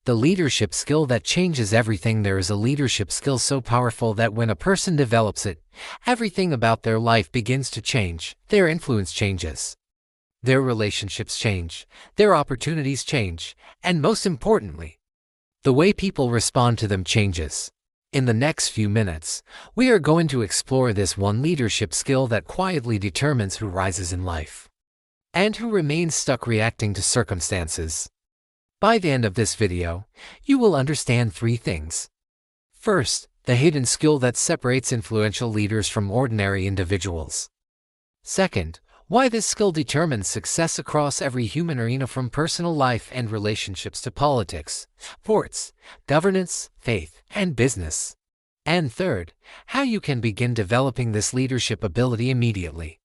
The leadership skill that changes everything. There is a leadership skill so powerful that when a person develops it, everything about their life begins to change. Their influence changes. Their relationships change. Their opportunities change. And most importantly, the way people respond to them changes. In the next few minutes, we are going to explore this one leadership skill that quietly determines who rises in life and who remains stuck reacting to circumstances. By the end of this video, you will understand three things. First, the hidden skill that separates influential leaders from ordinary individuals. Second, why this skill determines success across every human arena from personal life and relationships to politics, sports, governance, faith, and business. And third, how you can begin developing this leadership ability immediately.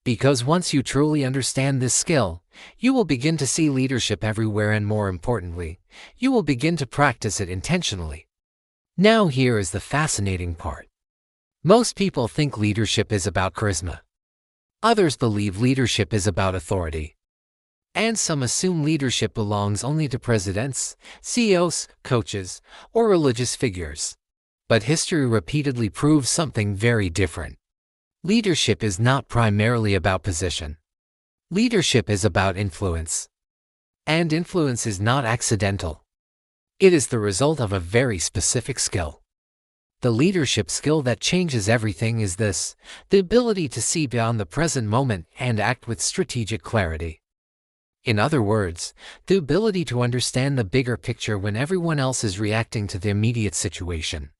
Because once you truly understand this skill, you will begin to see leadership everywhere, and more importantly, you will begin to practice it intentionally. Now here is the fascinating part. Most people think leadership is about charisma. Others believe leadership is about authority. And some assume leadership belongs only to presidents, CEOs, coaches, or religious figures. But history repeatedly proves something very different. Leadership is not primarily about position. Leadership is about influence. And influence is not accidental. It is the result of a very specific skill. The leadership skill that changes everything is this: the ability to see beyond the present moment and act with strategic clarity. In other words, the ability to understand the bigger picture when everyone else is reacting to the immediate situation.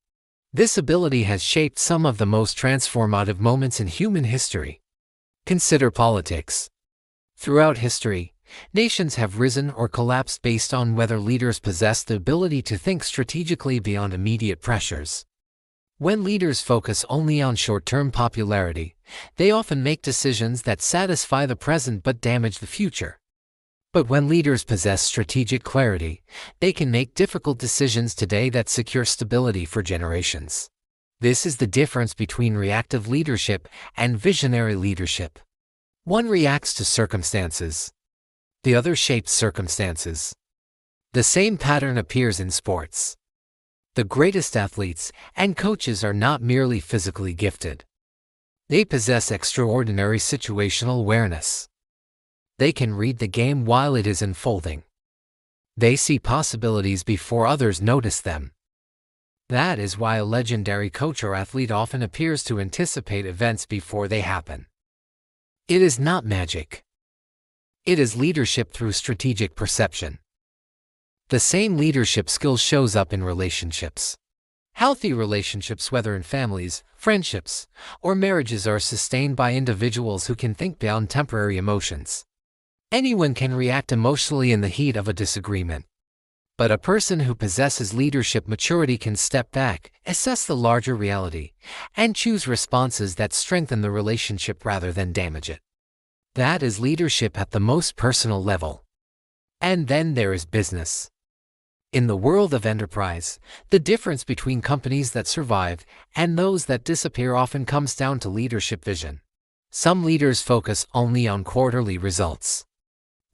This ability has shaped some of the most transformative moments in human history. Consider politics. Throughout history, nations have risen or collapsed based on whether leaders possess the ability to think strategically beyond immediate pressures. When leaders focus only on short-term popularity, they often make decisions that satisfy the present but damage the future. But when leaders possess strategic clarity, they can make difficult decisions today that secure stability for generations. This is the difference between reactive leadership and visionary leadership. One reacts to circumstances. The other shapes circumstances. The same pattern appears in sports. The greatest athletes and coaches are not merely physically gifted. They possess extraordinary situational awareness. They can read the game while it is unfolding. They see possibilities before others notice them. That is why a legendary coach or athlete often appears to anticipate events before they happen. It is not magic. It is leadership through strategic perception. The same leadership skill shows up in relationships. Healthy relationships, whether in families, friendships, or marriages, are sustained by individuals who can think beyond temporary emotions. Anyone can react emotionally in the heat of a disagreement. But a person who possesses leadership maturity can step back, assess the larger reality, and choose responses that strengthen the relationship rather than damage it. That is leadership at the most personal level. And then there is business. In the world of enterprise, the difference between companies that survive and those that disappear often comes down to leadership vision. Some leaders focus only on quarterly results.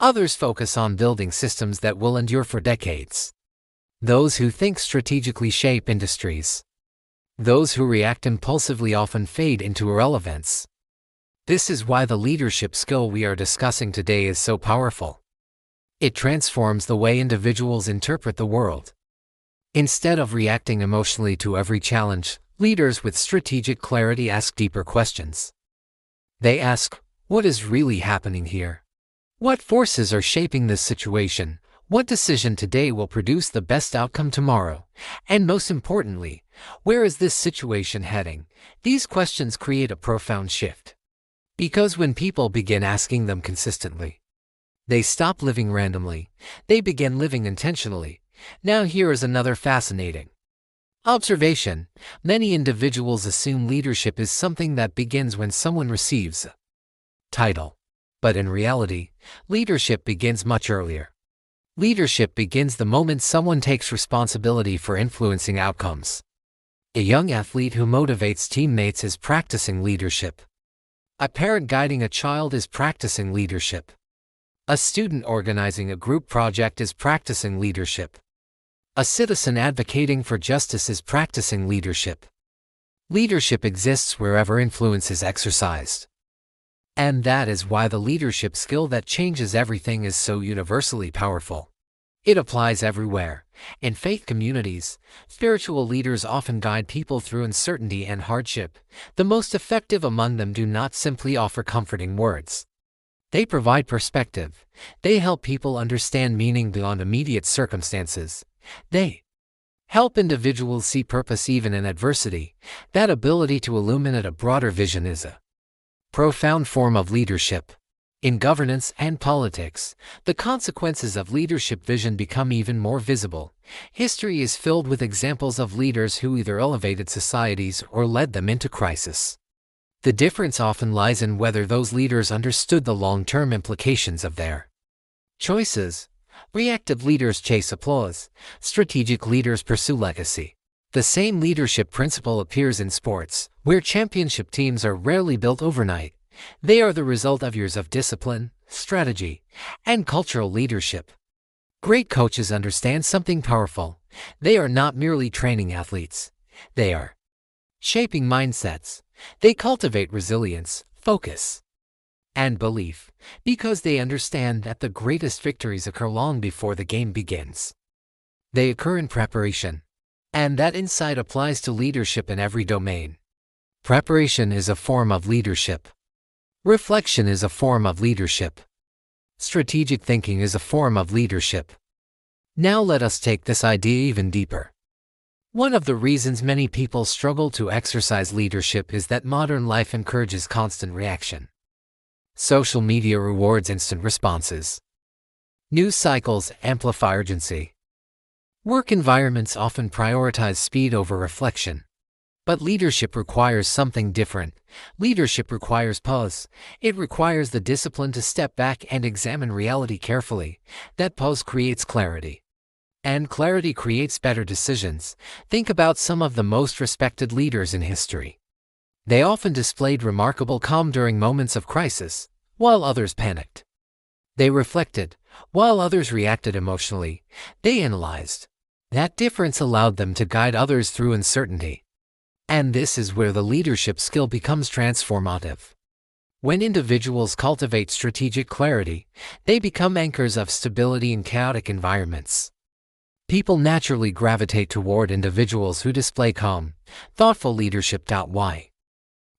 Others focus on building systems that will endure for decades. Those who think strategically shape industries. Those who react impulsively often fade into irrelevance. This is why the leadership skill we are discussing today is so powerful. It transforms the way individuals interpret the world. Instead of reacting emotionally to every challenge, leaders with strategic clarity ask deeper questions. They ask, what is really happening here? What forces are shaping this situation? What decision today will produce the best outcome tomorrow? And most importantly, where is this situation heading? These questions create a profound shift. Because when people begin asking them consistently, they stop living randomly. They begin living intentionally. Now here is another fascinating observation. Many individuals assume leadership is something that begins when someone receives a title. But in reality, leadership begins much earlier. Leadership begins the moment someone takes responsibility for influencing outcomes. A young athlete who motivates teammates is practicing leadership. A parent guiding a child is practicing leadership. A student organizing a group project is practicing leadership. A citizen advocating for justice is practicing leadership. Leadership exists wherever influence is exercised. And that is why the leadership skill that changes everything is so universally powerful. It applies everywhere. In faith communities, spiritual leaders often guide people through uncertainty and hardship. The most effective among them do not simply offer comforting words. They provide perspective. They help people understand meaning beyond immediate circumstances. They help individuals see purpose even in adversity. That ability to illuminate a broader vision is a profound form of leadership. In governance and politics, the consequences of leadership vision become even more visible. History is filled with examples of leaders who either elevated societies or led them into crisis. The difference often lies in whether those leaders understood the long-term implications of their choices. Reactive leaders chase applause. Strategic leaders pursue legacy. The same leadership principle appears in sports, where championship teams are rarely built overnight. They are the result of years of discipline, strategy, and cultural leadership. Great coaches understand something powerful. They are not merely training athletes. They are shaping mindsets. They cultivate resilience, focus, and belief, because they understand that the greatest victories occur long before the game begins. They occur in preparation. And that insight applies to leadership in every domain. Preparation is a form of leadership. Reflection is a form of leadership. Strategic thinking is a form of leadership. Now let us take this idea even deeper. One of the reasons many people struggle to exercise leadership is that modern life encourages constant reaction. Social media rewards instant responses. News cycles amplify urgency. Work environments often prioritize speed over reflection. But leadership requires something different. Leadership requires pause. It requires the discipline to step back and examine reality carefully. That pause creates clarity. And clarity creates better decisions. Think about some of the most respected leaders in history. They often displayed remarkable calm during moments of crisis, while others panicked. They reflected, while others reacted emotionally. They analyzed. That difference allowed them to guide others through uncertainty. And this is where the leadership skill becomes transformative. When individuals cultivate strategic clarity, they become anchors of stability in chaotic environments. People naturally gravitate toward individuals who display calm, thoughtful leadership. Why?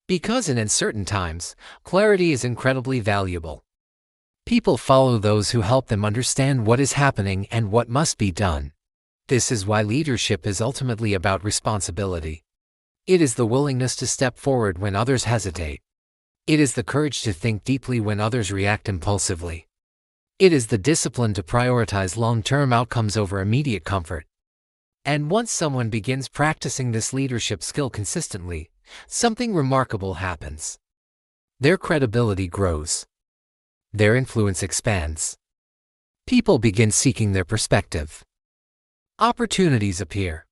Because in uncertain times, clarity is incredibly valuable. People follow those who help them understand what is happening and what must be done. This is why leadership is ultimately about responsibility. It is the willingness to step forward when others hesitate. It is the courage to think deeply when others react impulsively. It is the discipline to prioritize long-term outcomes over immediate comfort. And once someone begins practicing this leadership skill consistently, something remarkable happens. Their credibility grows. Their influence expands. People begin seeking their perspective. Opportunities appear.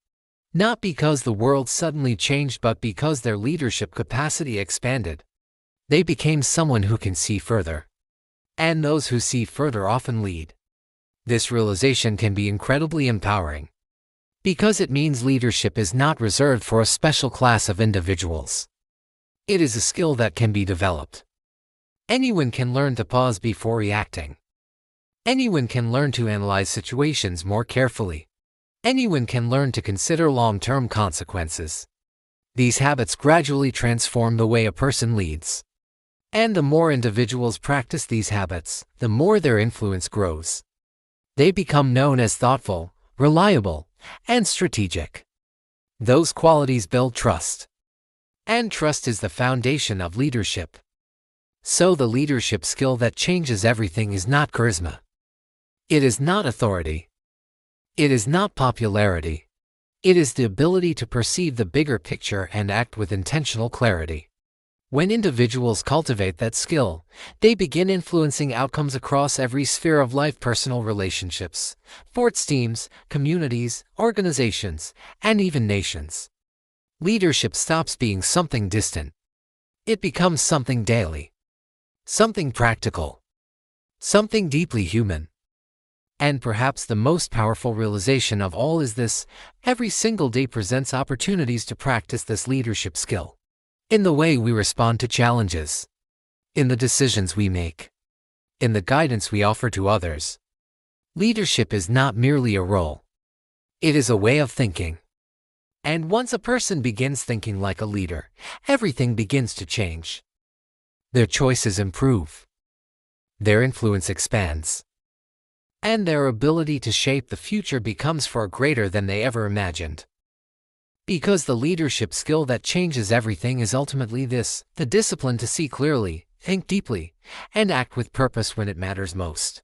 Not because the world suddenly changed, but because their leadership capacity expanded. They became someone who can see further. And those who see further often lead. This realization can be incredibly empowering. Because it means leadership is not reserved for a special class of individuals. It is a skill that can be developed. Anyone can learn to pause before reacting. Anyone can learn to analyze situations more carefully. Anyone can learn to consider long-term consequences. These habits gradually transform the way a person leads. And the more individuals practice these habits, the more their influence grows. They become known as thoughtful, reliable, and strategic. Those qualities build trust. And trust is the foundation of leadership. So the leadership skill that changes everything is not charisma. It is not authority. It is not popularity. It is the ability to perceive the bigger picture and act with intentional clarity. When individuals cultivate that skill, they begin influencing outcomes across every sphere of life: personal relationships, sports teams, communities, organizations, and even nations. Leadership stops being something distant. It becomes something daily. Something practical. Something deeply human. And perhaps the most powerful realization of all is this: every single day presents opportunities to practice this leadership skill. In the way we respond to challenges, in the decisions we make, in the guidance we offer to others. Leadership is not merely a role. It is a way of thinking. And once a person begins thinking like a leader, everything begins to change. Their choices improve. Their influence expands. And their ability to shape the future becomes far greater than they ever imagined. Because the leadership skill that changes everything is ultimately this: the discipline to see clearly, think deeply, and act with purpose when it matters most.